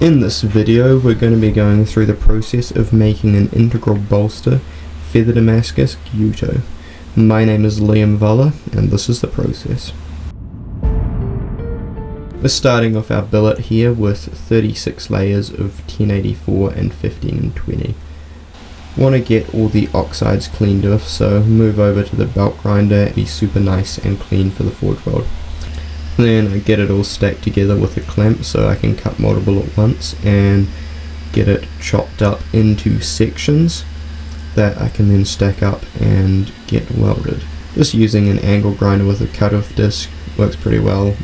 In this video we're going to be going through the process of making an integral bolster feather Damascus Gyuto. My name is Valla and this is the process. We're starting off our billet here with 36 layers of 1084 and 1520. Want to get all the oxides cleaned off, so move over to the belt grinder, be super nice and clean for the forge weld. Then I get it all stacked together with a clamp so I can cut multiple at once and get it chopped up into sections that I can then stack up and get welded. Just using an angle grinder with a cut-off disc works pretty well.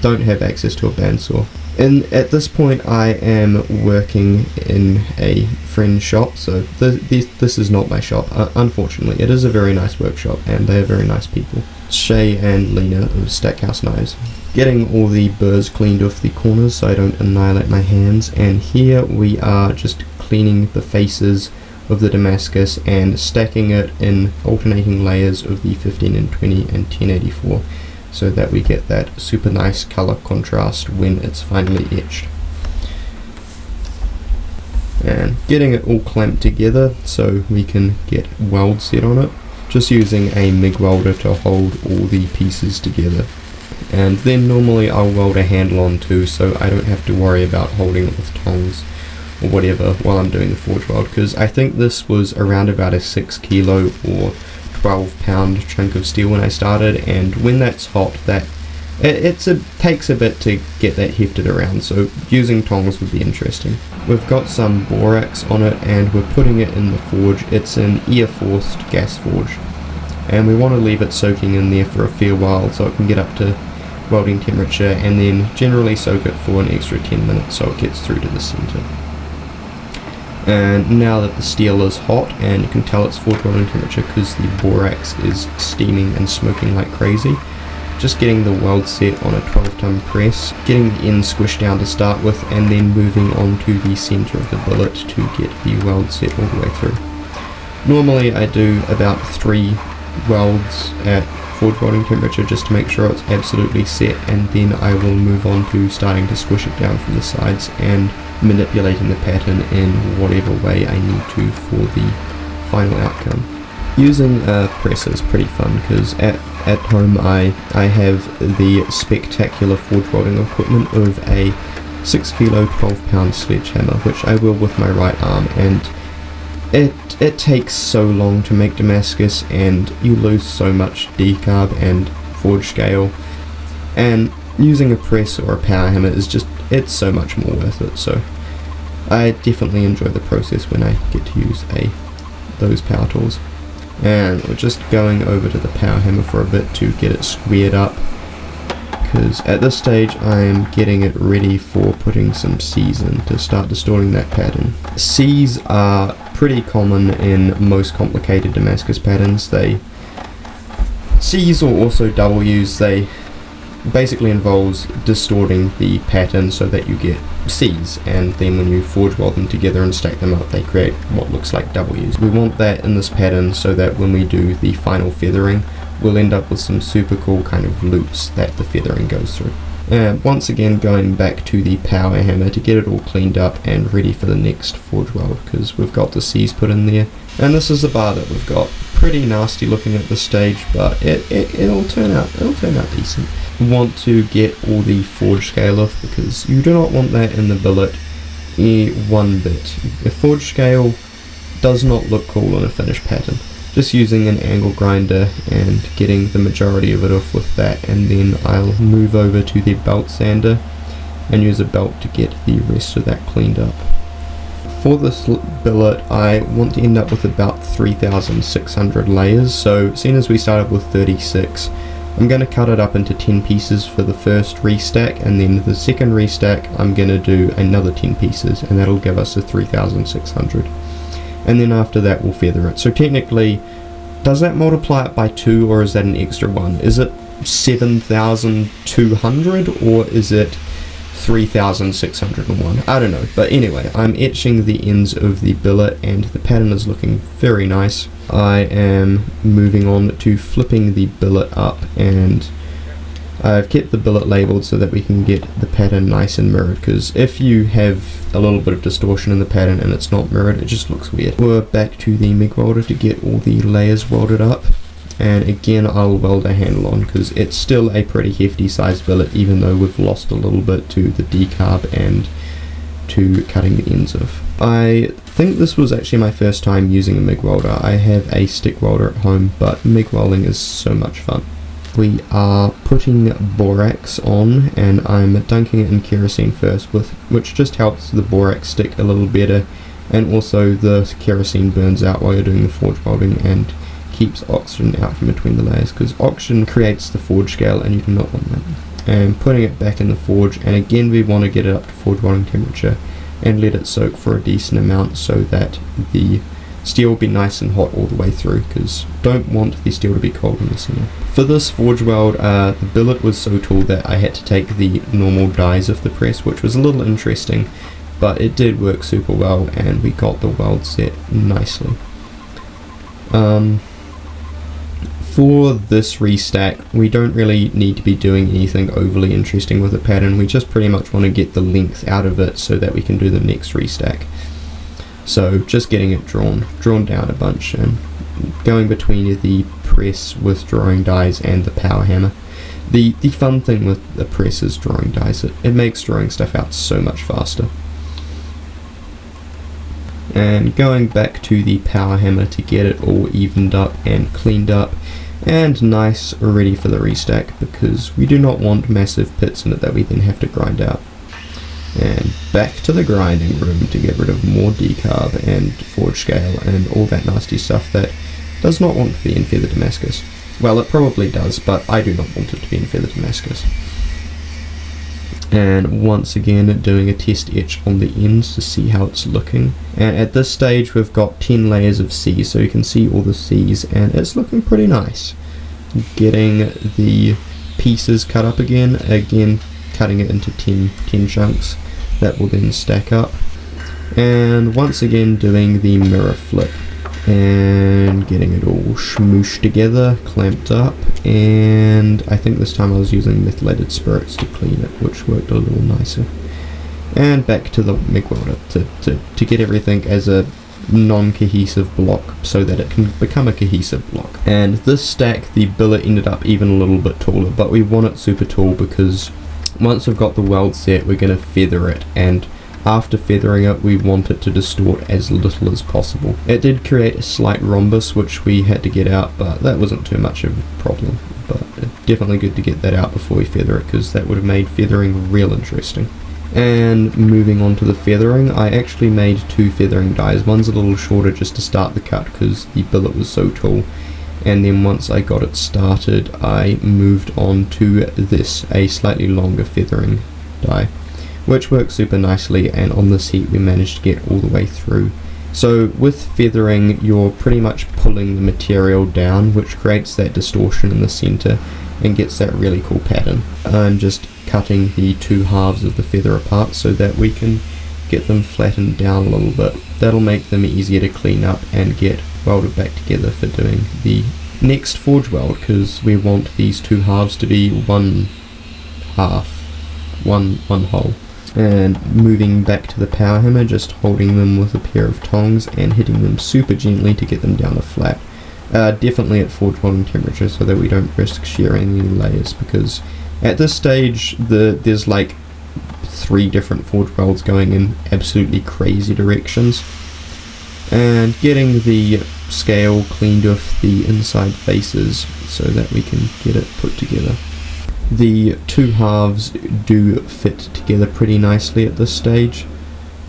Don't have access to a bandsaw. And at this point I am working in a friend's shop, so this is not my shop. Unfortunately, it is a very nice workshop and they are very nice people. Shea and Lena of Stackhouse knives. Getting all the burrs cleaned off the corners so I don't annihilate my hands, and here we are just cleaning the faces of the Damascus and stacking it in alternating layers of the 15 and 20 and 1084 so that we get that super nice color contrast when it's finally etched. And getting it all clamped together so we can get weld set on it. Just using a MIG welder to hold all the pieces together. And then normally I'll weld a handle on too, so I don't have to worry about holding it with tongs or whatever while I'm doing the forge weld, because I think this was around about a 6 kilo or 12 pound chunk of steel when I started, and when that's hot it takes a bit to get that hefted around, so using tongs would be interesting. We've got some borax on it and we're putting it in the forge. It's an air forced gas forge and we want to leave it soaking in there for a fair while so it can get up to welding temperature, and then generally soak it for an extra 10 minutes so it gets through to the center. And now that the steel is hot, and you can tell it's forge welding temperature because the borax is steaming and smoking like crazy, just getting the weld set on a 12-ton press, getting the end squished down to start with, and then moving on to the center of the billet to get the weld set all the way through. Normally I do about 3 welds at forge welding temperature just to make sure it's absolutely set, and then I will move on to starting to squish it down from the sides and manipulating the pattern in whatever way I need to for the final outcome. Using a press is pretty fun because at home I have the spectacular forge welding equipment of a 6 kilo 12 pound sledgehammer, which I wield with my right arm, and it takes so long to make Damascus and you lose so much decarb and forge scale, and using a press or a power hammer is just, it's so much more worth it. So I definitely enjoy the process when I get to use those power tools. And we're just going over to the power hammer for a bit to get it squared up, because at this stage I'm getting it ready for putting some C's in to start distorting that pattern. C's are pretty common in most complicated Damascus patterns. C's or also W's, they basically involves distorting the pattern so that you get C's, and then when you forge weld them together and stack them up they create what looks like W's. We want that in this pattern so that when we do the final feathering we'll end up with some super cool kind of loops that the feathering goes through. Once again going back to the power hammer to get it all cleaned up and ready for the next forge weld, because we've got the C's put in there, and this is the bar that we've got. Pretty nasty looking at this stage, but it'll turn out decent. You want to get all the forge scale off because you do not want that in the billet one bit. A forge scale does not look cool on a finished pattern. Just using an angle grinder and getting the majority of it off with that, and then I'll move over to the belt sander and use a belt to get the rest of that cleaned up. For this billet I want to end up with about 3,600 layers, so seeing as we started with 36, I'm going to cut it up into 10 pieces for the first restack, and then the second restack I'm going to do another 10 pieces, and that'll give us a 3,600. And then after that we'll feather it. So technically, does that multiply it by 2 or is that an extra 1? Is it 7,200 or is it 3,601? I don't know, but anyway, I'm etching the ends of the billet and the pattern is looking very nice. I am moving on to flipping the billet up, and I've kept the billet labelled so that we can get the pattern nice and mirrored, because if you have a little bit of distortion in the pattern and it's not mirrored, it just looks weird. We're back to the MIG welder to get all the layers welded up, and again I'll weld a handle on because it's still a pretty hefty sized billet, even though we've lost a little bit to the decarb and to cutting the ends of. I think this was actually my first time using a MIG welder. I have a stick welder at home, but MIG welding is so much fun. We are putting borax on, and I'm dunking it in kerosene first, which just helps the borax stick a little better, and also the kerosene burns out while you're doing the forge welding and keeps oxygen out from between the layers, because oxygen creates the forge scale and you do not want that. And putting it back in the forge, and again we want to get it up to forge welding temperature and let it soak for a decent amount so that the steel will be nice and hot all the way through, because don't want the steel to be cold in the center. For this forge weld, the billet was so tall that I had to take the normal dies off the press, which was a little interesting, but it did work super well and we got the weld set nicely. For this restack, we don't really need to be doing anything overly interesting with the pattern. We just pretty much want to get the length out of it so that we can do the next restack. So just getting it drawn down a bunch and going between the press with drawing dies and the power hammer. The fun thing with the press is drawing dies. It makes drawing stuff out so much faster. And going back to the power hammer to get it all evened up and cleaned up and nice, ready for the restack, because we do not want massive pits in it that we then have to grind out. And back to the grinding room to get rid of more decarb and forge scale and all that nasty stuff that does not want to be in feather Damascus. Well, it probably does, but I do not want it to be in feather Damascus. And once again doing a test etch on the ends to see how it's looking, and at this stage we've got 10 layers of C's, so you can see all the C's and it's looking pretty nice. Getting the pieces cut up again cutting it into 10 chunks that will then stack up, and once again doing the mirror flip and getting it all smooshed together, clamped up, and I think this time I was using methylated spirits to clean it, which worked a little nicer. And back to the MIG welder to get everything as a non-cohesive block so that it can become a cohesive block. And this stack, the billet ended up even a little bit taller, but we want it super tall because once we've got the weld set, we're going to feather it, and after feathering it we want it to distort as little as possible. It did create a slight rhombus which we had to get out, but that wasn't too much of a problem, but definitely good to get that out before we feather it, because that would have made feathering real interesting. And moving on to the feathering, I actually made 2 feathering dies. One's a little shorter just to start the cut because the billet was so tall, and then once I got it started I moved on to this, a slightly longer feathering die, which works super nicely, and on this heat we managed to get all the way through. So with feathering you're pretty much pulling the material down, which creates that distortion in the center and gets that really cool pattern. I'm just cutting the 2 halves of the feather apart so that we can get them flattened down a little bit. That'll make them easier to clean up and get welded back together for doing the next forge weld, because we want these 2 halves to be one whole. And moving back to the power hammer, just holding them with a pair of tongs and hitting them super gently to get them down to flat. Definitely at forge welding temperature so that we don't risk shearing any layers, because at this stage there's like 3 different forge welds going in absolutely crazy directions. And getting the scale cleaned off the inside faces so that we can get it put together. The 2 halves do fit together pretty nicely at this stage.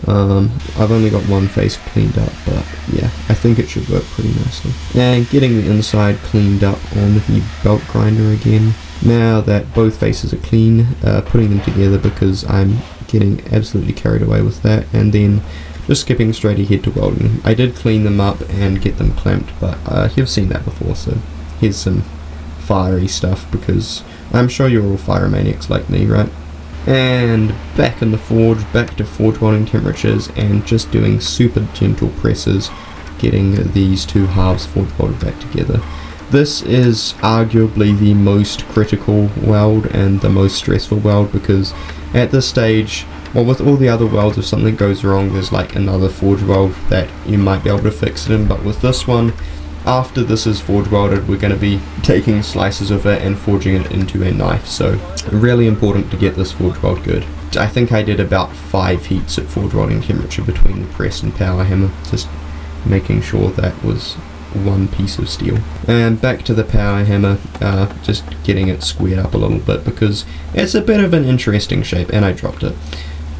I've only got one face cleaned up, but yeah, I think it should work pretty nicely. And getting the inside cleaned up on the belt grinder again. Now that both faces are clean, putting them together because I'm getting absolutely carried away with that, and then just skipping straight ahead to welding them. I did clean them up and get them clamped, but you've seen that before, so here's some fiery stuff, because I'm sure you're all fire maniacs like me, right? And back in the forge, back to forge welding temperatures, and just doing super gentle presses, getting these 2 halves forge welded back together. This is arguably the most critical weld and the most stressful weld, because at this stage, well, with all the other welds, if something goes wrong, there's like another forge weld that you might be able to fix it in, but with this one, after this is forge welded, we're going to be taking slices of it and forging it into a knife, so really important to get this forge weld good. I think I did about 5 heats at forge welding temperature between the press and power hammer, just making sure that was one piece of steel. And back to the power hammer, just getting it squared up a little bit because it's a bit of an interesting shape, and I dropped it.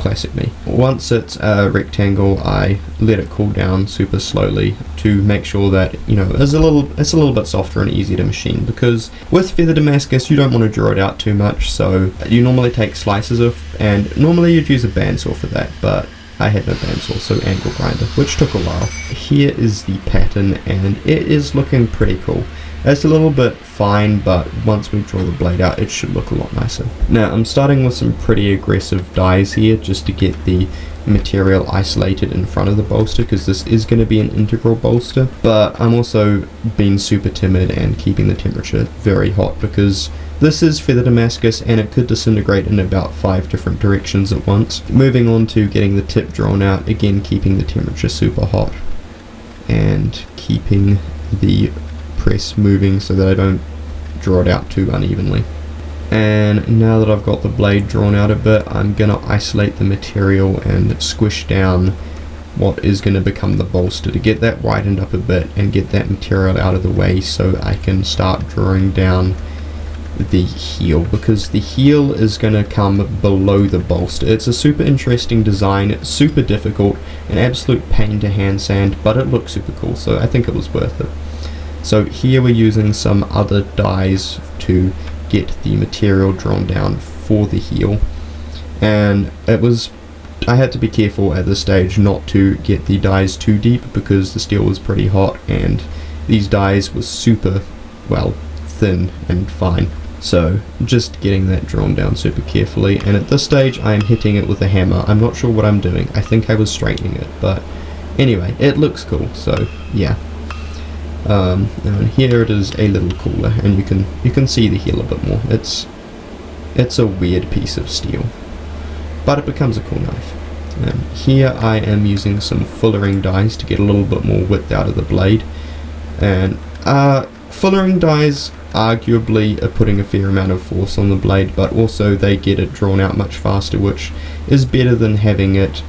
Classic me. Once it's a rectangle, I let it cool down super slowly to make sure that, you know, it's a little bit softer and easier to machine, because with feather Damascus you don't want to draw it out too much, so you normally take slices of, and normally you'd use a bandsaw for that, but I had no bandsaw, so angle grinder, which took a while. Here is the pattern, and it is looking pretty cool. It's a little bit fine, but once we draw the blade out, it should look a lot nicer. Now, I'm starting with some pretty aggressive dyes here, just to get the material isolated in front of the bolster, because this is going to be an integral bolster, but I'm also being super timid and keeping the temperature very hot, because this is feather Damascus and it could disintegrate in about 5 different directions at once. Moving on to getting the tip drawn out, again keeping the temperature super hot and keeping the press moving so that I don't draw it out too unevenly. And now that I've got the blade drawn out a bit, I'm going to isolate the material and squish down what is going to become the bolster to get that widened up a bit and get that material out of the way so I can start drawing down the heel, because the heel is going to come below the bolster. It's a super interesting design, it's super difficult, an absolute pain to hand sand, but it looks super cool, so I think it was worth it. So here we're using some other dyes to get the material drawn down for the heel, and I had to be careful at this stage not to get the dyes too deep because the steel was pretty hot and these dyes were super, well, thin and fine. So just getting that drawn down super carefully, and at this stage I am hitting it with a hammer. I'm not sure what I'm doing. I think I was straightening it, but anyway, it looks cool, so yeah. And here it is a little cooler, and you can see the heel a bit more. It's a weird piece of steel, but it becomes a cool knife. And here I am using some fullering dies to get a little bit more width out of the blade, and fullering dies arguably are putting a fair amount of force on the blade, but also they get it drawn out much faster, which is better than having it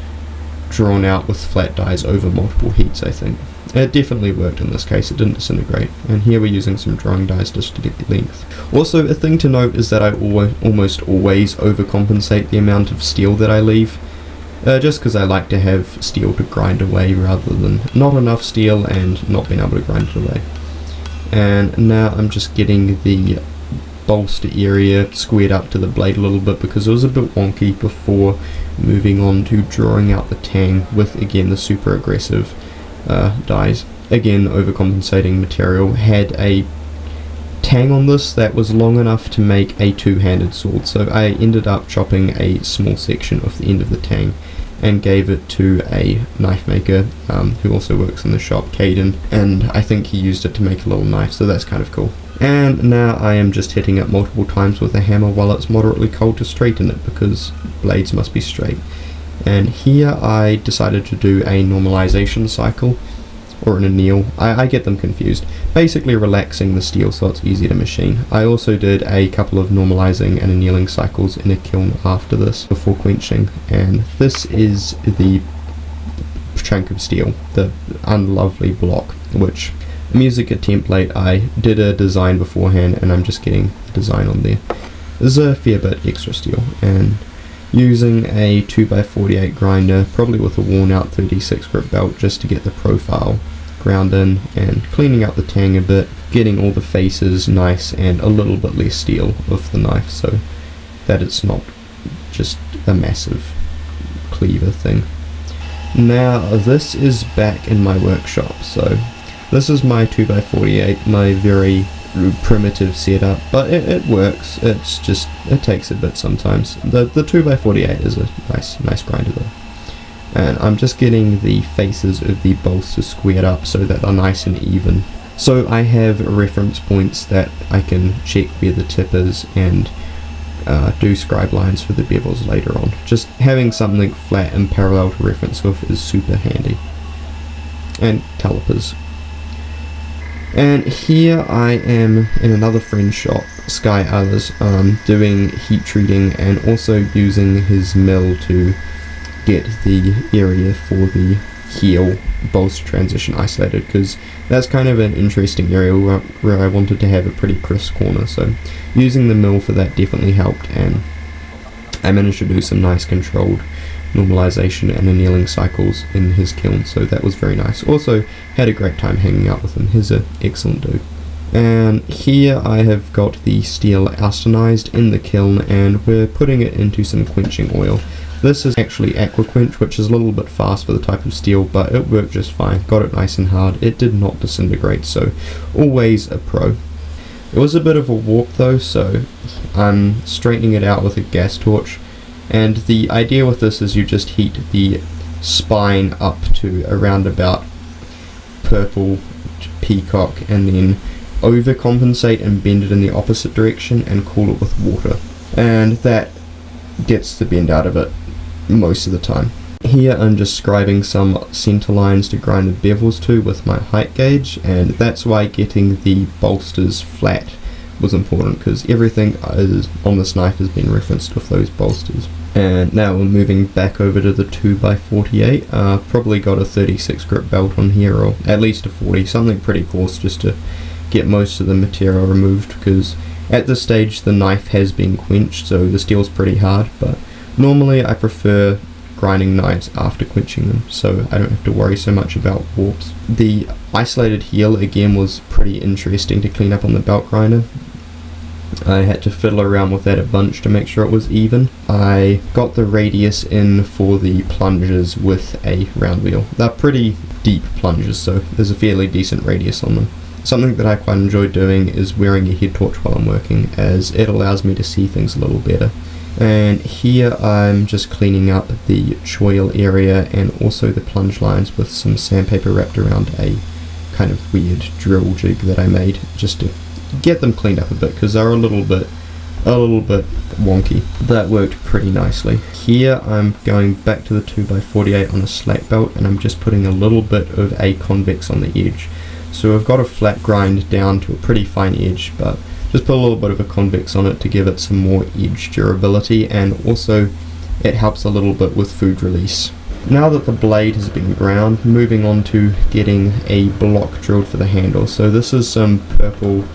drawn out with flat dies over multiple heats. I think it definitely worked in this case, it didn't disintegrate. And here we're using some drawing dies just to get the length. Also, a thing to note is that I almost always overcompensate the amount of steel that I leave, just because I like to have steel to grind away rather than not enough steel and not being able to grind it away. And now I'm just getting the bolster area squared up to the blade a little bit because it was a bit wonky before moving on to drawing out the tang with, again, the super aggressive dies. Again, overcompensating material. Had a tang on this that was long enough to make a two-handed sword, so I ended up chopping a small section of the end of the tang and gave it to a knife maker who also works in the shop, Caden, and I think he used it to make a little knife, so that's kind of cool. And now I am just hitting it multiple times with a hammer while it's moderately cold to straighten it, because blades must be straight. And here I decided to do a normalization cycle, or an anneal. I get them confused. Basically relaxing the steel so it's easy to machine. I also did a couple of normalizing and annealing cycles in a kiln after this before quenching, and this is the chunk of steel, the unlovely block, which Musica template. I did a design beforehand and I'm just getting the design on there. There's a fair bit extra steel, and using a 2x48 grinder, probably with a worn out 36 grip belt, just to get the profile ground in and cleaning out the tang a bit, getting all the faces nice and a little bit less steel of the knife so that it's not just a massive cleaver thing. Now this is back in my workshop, so this is my 2x48, my very primitive setup, but it works. It's just, it takes a bit sometimes. The 2x48 is a nice grinder though. And I'm just getting the faces of the bolster squared up so that they're nice and even So I have reference points that I can check where the tip is and do scribe lines for the bevels later on. Just having something flat and parallel to reference with is super handy. And calipers. And here I am in another friend's shop, Skye Eilers, doing heat treating and also using his mill to get the area for the heel bolster transition isolated, because that's kind of an interesting area where I wanted to have a pretty crisp corner, so using the mill for that definitely helped, and I managed to do some nice controlled normalization and annealing cycles in his kiln, so that was very nice. Also had a great time hanging out with him. He's an excellent dude. And here I have got the steel austenized in the kiln, and we're putting it into some quenching oil. This is actually aqua quench, which is a little bit fast for the type of steel, but it worked just fine. Got it nice and hard. It did not disintegrate, so always a pro. It was a bit of a warp though, so I'm straightening it out with a gas torch. And the idea with this is you just heat the spine up to around about purple peacock, and then overcompensate and bend it in the opposite direction and cool it with water. And that gets the bend out of it most of the time. Here I'm just scribing some center lines to grind the bevels to with my height gauge, and that's why getting the bolsters flat was important, because everything on this knife has been referenced with those bolsters. And now we're moving back over to the 2x48. Probably got a 36 grip belt on here, or at least a 40, something pretty coarse, just to get most of the material removed, because at this stage the knife has been quenched, so the steel's pretty hard, but normally I prefer grinding knives after quenching them, so I don't have to worry so much about warps. The isolated heel again was pretty interesting to clean up on the belt grinder. I had to fiddle around with that a bunch to make sure it was even. I got the radius in for the plungers with a round wheel. They're pretty deep plungers, so there's a fairly decent radius on them. Something that I quite enjoy doing is wearing a head torch while I'm working, as it allows me to see things a little better. And here I'm just cleaning up the choil area and also the plunge lines with some sandpaper wrapped around a kind of weird drill jig that I made, just to get them cleaned up a bit, because they're a little bit wonky. That worked pretty nicely. Here I'm going back to the 2x48 on a slack belt, and I'm just putting a little bit of a convex on the edge. So I've got a flat grind down to a pretty fine edge, but just put a little bit of a convex on it to give it some more edge durability, and also it helps a little bit with food release. Now that the blade has been ground, moving on to getting a block drilled for the handle. So this is some purple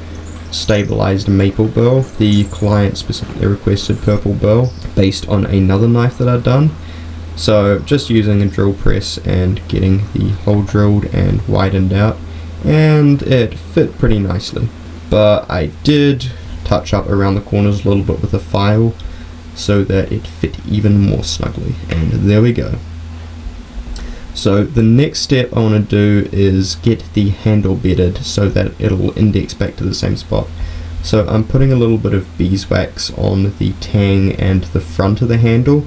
stabilized maple burl. The client specifically requested purple burl based on another knife that I'd done. So just using a drill press and getting the hole drilled and widened out, and it fit pretty nicely. But I did touch up around the corners a little bit with a file so that it fit even more snugly, and there we go. So the next step I want to do is get the handle bedded so that it'll index back to the same spot. So I'm putting a little bit of beeswax on the tang and the front of the handle,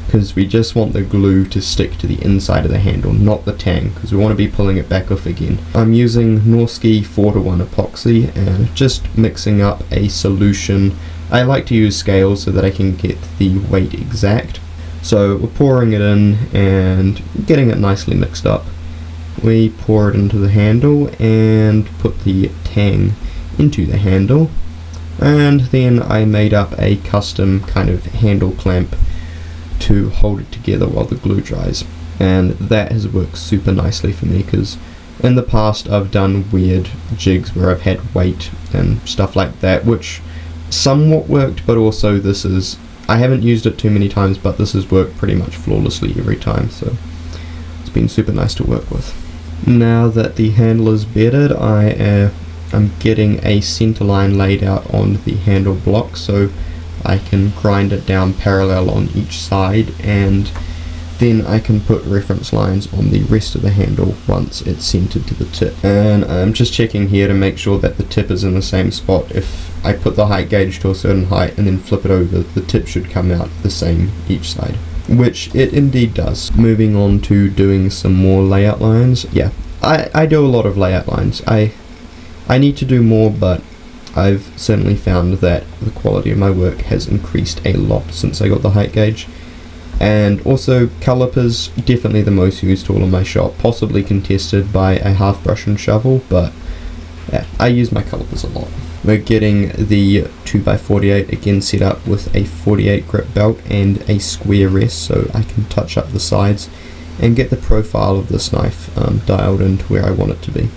because we just want the glue to stick to the inside of the handle, not the tang, because we want to be pulling it back off again. I'm using Skye 4:1 epoxy and just mixing up a solution. I like to use scales so that I can get the weight exact. So we're pouring it in and getting it nicely mixed up. We pour it into the handle and put the tang into the handle, and then I made up a custom kind of handle clamp to hold it together while the glue dries, and that has worked super nicely for me, because in the past I've done weird jigs where I've had weight and stuff like that, which somewhat worked, but also I haven't used it too many times, but this has worked pretty much flawlessly every time, so it's been super nice to work with. Now that the handle is bedded, I'm getting a center line laid out on the handle block so I can grind it down parallel on each side, and then I can put reference lines on the rest of the handle once it's centered to the tip. And I'm just checking here to make sure that the tip is in the same spot. If I put the height gauge to a certain height and then flip it over, the tip should come out the same each side, which it indeed does. Moving on to doing some more layout lines. Yeah, I do a lot of layout lines. I I need to do more, but I've certainly found that the quality of my work has increased a lot since I got the height gauge. And also calipers, definitely the most used tool in my shop, possibly contested by a half brush and shovel, but yeah, I use my calipers a lot. We're getting the 2x48 again set up with a 48 grit belt and a square rest so I can touch up the sides and get the profile of this knife dialed into where I want it to be.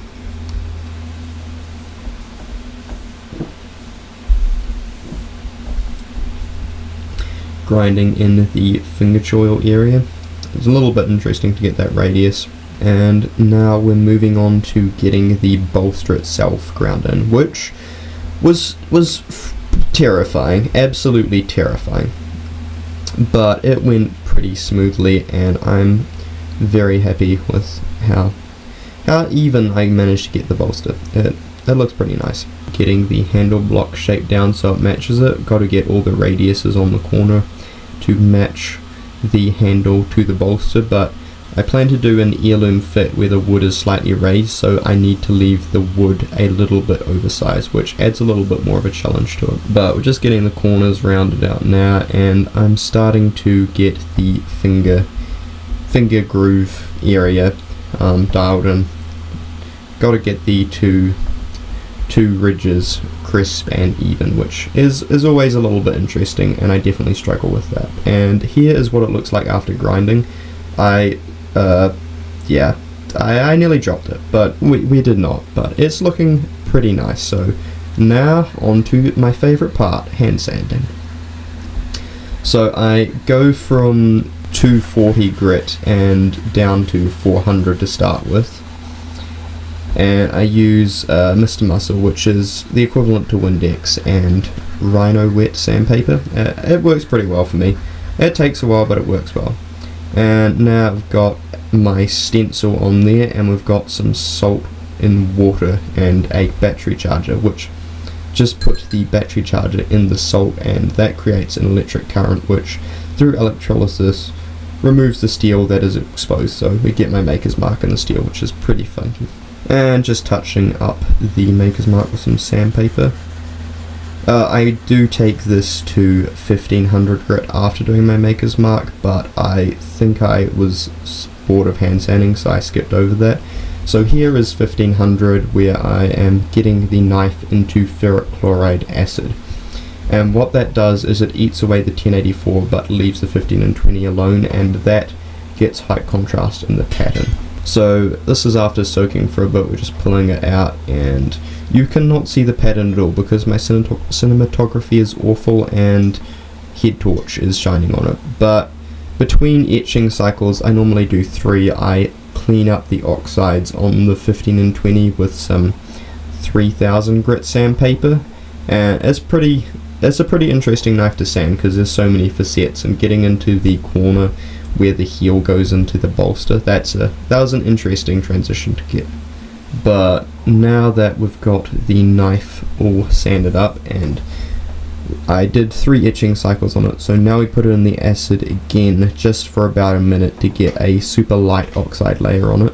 Grinding in the finger choil area. It's a little bit interesting to get that radius. And now we're moving on to getting the bolster itself ground in, which was terrifying, absolutely terrifying. But it went pretty smoothly, and I'm very happy with how even I managed to get the bolster. It looks pretty nice. Getting the handle block shape down so it matches it. Got to get all the radiuses on the corner to match the handle to the bolster, but I plan to do an heirloom fit where the wood is slightly raised, so I need to leave the wood a little bit oversized, which adds a little bit more of a challenge to it. But we're just getting the corners rounded out now, and I'm starting to get the finger groove area dialed in. Got to get the two ridges crisp and even, which is always a little bit interesting, and I definitely struggle with that. And here is what it looks like after grinding. I nearly dropped it, but we did not, but it's looking pretty nice. So now on to my favorite part, hand sanding. So I go from 240 grit and down to 400 to start with, and I use Mr. Muscle, which is the equivalent to Windex and Rhino wet sandpaper. It works pretty well for me. It takes a while, but it works well. And now I've got my stencil on there, and we've got some salt in water and a battery charger, which just puts the battery charger in the salt, and that creates an electric current which through electrolysis removes the steel that is exposed. So we get my maker's mark in the steel, which is pretty funky. And just touching up the maker's mark with some sandpaper. I do take this to 1500 grit after doing my maker's mark, but I think I was bored of hand sanding, so I skipped over that. So here is 1500, where I am getting the knife into ferric chloride acid. And what that does is it eats away the 1084 but leaves the 15 and 20 alone, and that gets high contrast in the pattern. So this is after soaking for a bit. We're just pulling it out, and you cannot see the pattern at all because my cinematography is awful and head torch is shining on it. But between etching cycles, I normally do 3. I clean up the oxides on the 15 and 20 with some 3000 grit sandpaper, and it's a pretty interesting knife to sand because there's so many facets, and getting into the corner where the heel goes into the bolster, that was an interesting transition to get. But now that we've got the knife all sanded up, and I did 3 etching cycles on it, so now we put it in the acid again just for about a minute to get a super light oxide layer on it,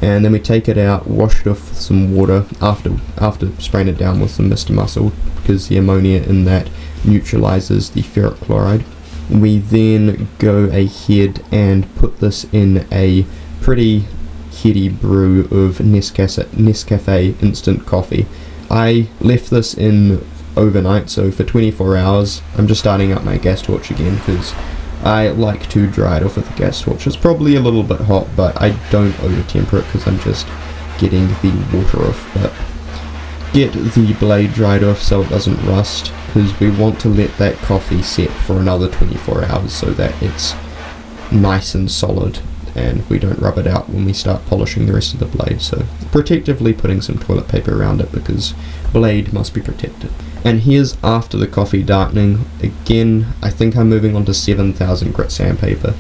and then we take it out, wash it off with some water after spraying it down with some Mr. Muscle, because the ammonia in that neutralizes the ferric chloride. We then go ahead and put this in a pretty heady brew of Nescafe instant coffee. I left this in overnight, so for 24 hours. I'm just starting up my gas torch again because I like to dry it off with a gas torch. It's probably a little bit hot, but I don't over temper it because I'm just getting the water off. But get the blade dried off so it doesn't rust, because we want to let that coffee set for another 24 hours so that it's nice and solid and we don't rub it out when we start polishing the rest of the blade. So protectively putting some toilet paper around it because blade must be protected. And here's after the coffee darkening. Again, I think I'm moving on to 7000 grit sandpaper,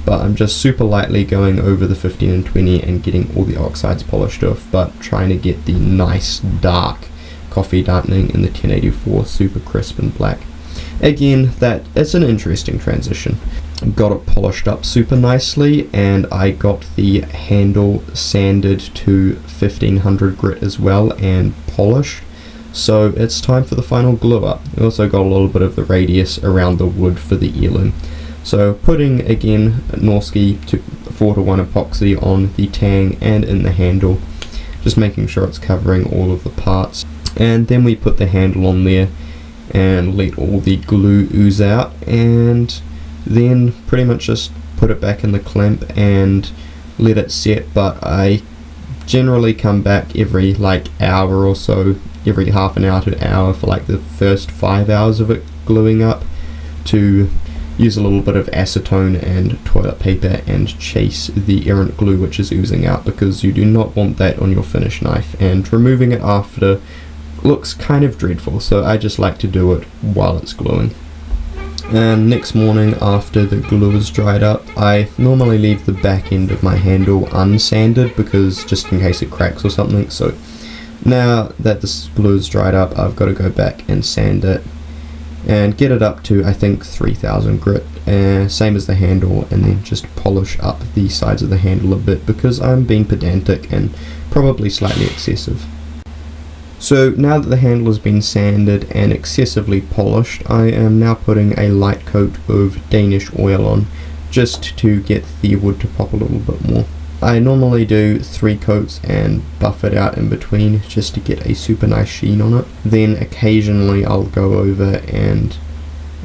but I'm just super lightly going over the 15 and 20 and getting all the oxides polished off, but trying to get the nice dark coffee darkening in the 1084 super crisp and black. Again, that it's an interesting transition. got it polished up super nicely, and I got the handle sanded to 1500 grit as well and polished. So it's time for the final glue up. I also got a little bit of the radius around the wood for the earloom. So putting again Norski 4:1 epoxy on the tang and in the handle, just making sure it's covering all of the parts, and then we put the handle on there and let all the glue ooze out, and then pretty much just put it back in the clamp and let it set. But I generally come back every hour or so, every half an hour to an hour for the first 5 hours of it gluing up, to use a little bit of acetone and toilet paper and chase the errant glue which is oozing out, because you do not want that on your finish knife, and removing it after looks kind of dreadful, so I just like to do it while it's gluing. And next morning, after the glue is dried up, I normally leave the back end of my handle unsanded, because just in case it cracks or something. So now that this glue is dried up, I've got to go back and sand it and get it up to I think 3000 grit, same as the handle, and then just polish up the sides of the handle a bit, because I'm being pedantic and probably slightly excessive. So now that the handle has been sanded and excessively polished, I am now putting a light coat of Danish oil on, just to get the wood to pop a little bit more. I normally do 3 coats and buff it out in between, just to get a super nice sheen on it. Then occasionally I'll go over and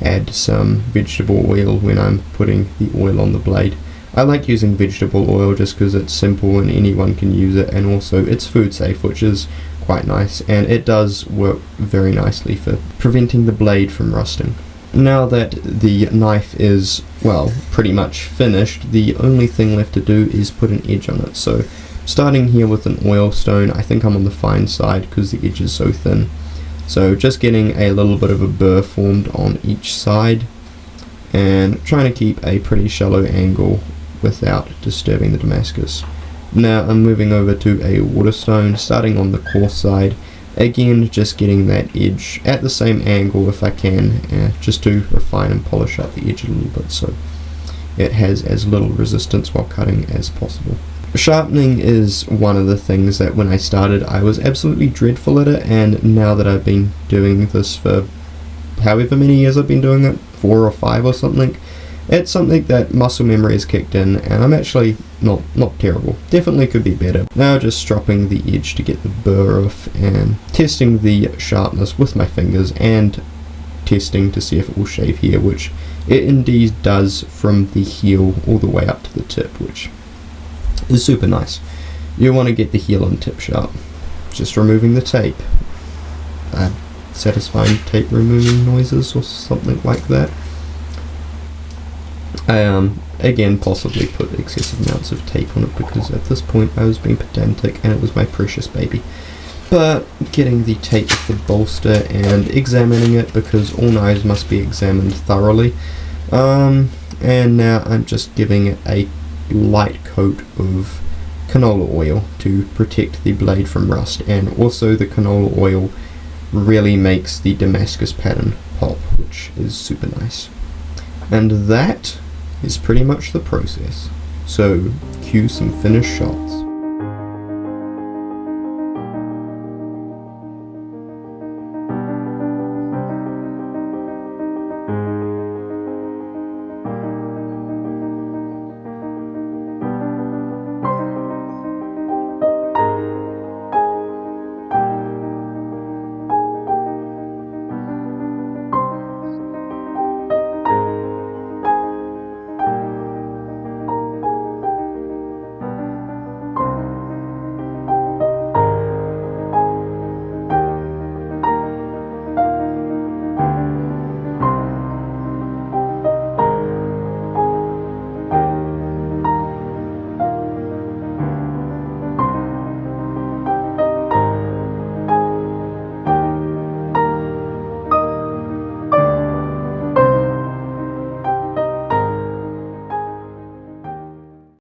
add some vegetable oil when I'm putting the oil on the blade. I like using vegetable oil just because it's simple and anyone can use it, and also it's food safe, which is quite nice, and it does work very nicely for preventing the blade from rusting. Now that the knife is, well, pretty much finished, the only thing left to do is put an edge on it. So starting here with an oil stone, I think I'm on the fine side because the edge is so thin. So just getting a little bit of a burr formed on each side and trying to keep a pretty shallow angle without disturbing the Damascus. Now I'm moving over to a waterstone, starting on the coarse side. Again, just getting that edge at the same angle if I can, just to refine and polish up the edge a little bit so it has as little resistance while cutting as possible. Sharpening is one of the things that when I started I was absolutely dreadful at it, and now that I've been doing this for however many years I've been doing it, 4 or 5 or something, it's something that muscle memory has kicked in, and I'm actually not terrible. Definitely could be better. Now just stropping the edge to get the burr off and testing the sharpness with my fingers and testing to see if it will shave here, which it indeed does from the heel all the way up to the tip, which is super nice. You want to get the heel and tip sharp. Just removing the tape. Satisfying tape removing noises or something like that. I again possibly put excessive amounts of tape on it because at this point I was being pedantic and it was my precious baby. But getting the tape with the bolster and examining it, because all knives must be examined thoroughly. And now I'm just giving it a light coat of canola oil to protect the blade from rust, and also the canola oil really makes the Damascus pattern pop, which is super nice. And that is pretty much the process. So cue some finished shots.